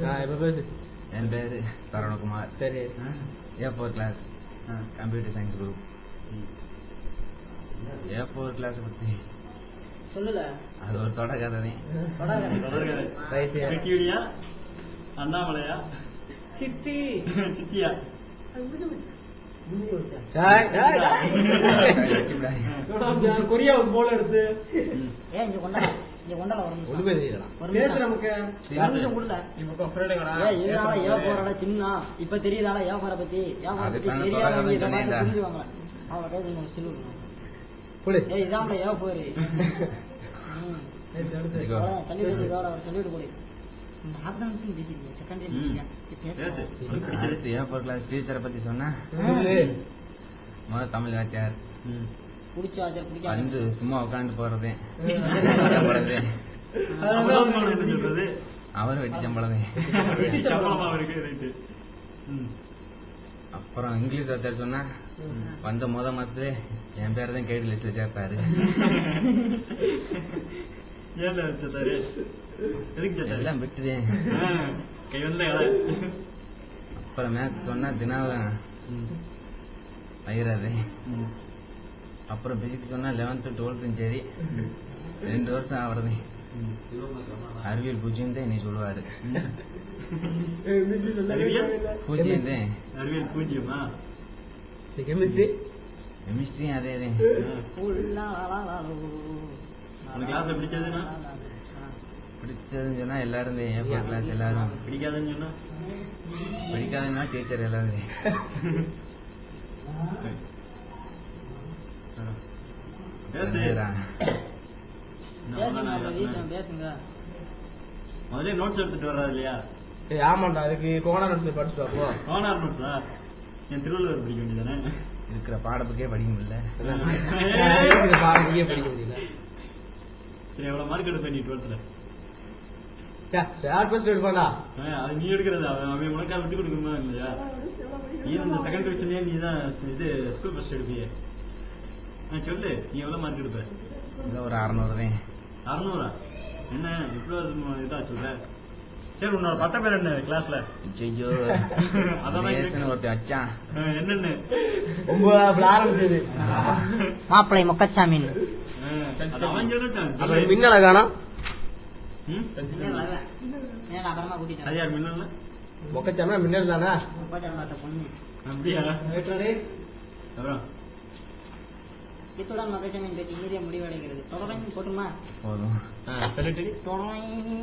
இப்ப பேசு. என் பேரு சரவணகுமார். சரி. A4 class computer science group. A4 class பத்தி சொல்லல. அது ஒரு தொடர்கதை. அண்ணாமலையா சித்தி சித்தியா கொரியாவுக்கு போல எடுத்து ஏன் இங்க கொண்டா இங்க கொண்டால வரும் ஒண்ணுமே தெரியல. சின்ன இப்ப தெரியுதால வியாபார பத்தி தெரியாத புரிஞ்சுவாங்களா அவளை கைது சொல்லி இதாமல ஏன் போரு சொல்லிவிட்டு போடு. A4 கிளாஸ் டீச்சரை பத்தி சொன்னா முதல் தமிழ் வாத்தியார். வந்து சும்மா உட்காந்து போறது அவர் வெட்டி சம்பளம். அப்புறம் இங்கிலீஷ் வாத்தியார் சொன்னா வந்த முத மாசத்துல என் பேர் தான் கைடு லிஸ்ட்ல சேர்த்தாரு. எல்லாம் விட்டுதேன். அப்புறம் மேத்ஸ் சொன்னா தினாவன் பயிராது. அப்புறம் பிசிக்ஸ் சொன்னா 11th 12th சரி 2 வருஷம் ஆவறது. அறிவியல் பூஜ்யம் தான் நீ சொல்லுவாரு. பூஜ்யம் தான் அறிவியல் பூஜ்யமா? கெமிஸ்ட்ரியும் அதே பிடிச்சதுன்னு சொன்னா எல்லாரும் A4 கிளாஸ் எல்லாரும். பிடிக்காதுன்னு சொன்னா பிடிக்காதுன்னா டீச்சர் எல்லாரும். முதல்ல நோட்ஸ் எடுத்துட்டு வர்றாரு இல்லையா? ஆமாண்டா, அதுக்கு கோனா நோட்ஸ் படிச்சுட்டு வா. கோனா நோட்ஸா? என் திருவள்ளுவர் படிக்க வேண்டியதானே? இருக்கிற பாடப்புக்கே படிக்க முடியல. பாடப்புக்கே படிக்க முடியல. சரி, எவ்வளவு மார்க் எடுப்பேன் நீ 12th? எடுப்பாண்டா. அது நீ எடுக்கிறது. அவன் உனக்கா விட்டு கொடுக்கணுமா இல்லையா? நீ இந்த செகண்ட் டிவிஷன்லயே நீ தான் இது ஸ்கூல் ஃபர்ஸ்ட் எடுப்பியே. சொல்லு, நீ எவ்வளவு மார்க் எடுப்ப? ஒரு 600 தான். 600? என்ன இவ்வளவு இதா சொல்ற? சரி, உன்னோட பட்ட பேர் என்ன கிளாஸ்ல? ஐயோ அதான் ஒருத்தர் அச்சான். என்னன்னு 9 ஆரம்பிச்சது மாப்பிள்ளை மொக்கச்சாமி. மின்னல காணோம். அப்புறமா கூட்டிட்டு அது யார் மின்னல்? மொக்கச்சாமி மின்னல் தானே. பொண்ணு அப்படியா? அப்புறம் இத்துடன் மொக்கச்சாமியின் பேட்டி இறுதியா முடிவடைகிறது. தொடர்ந்து போட்டுமா? போதும்.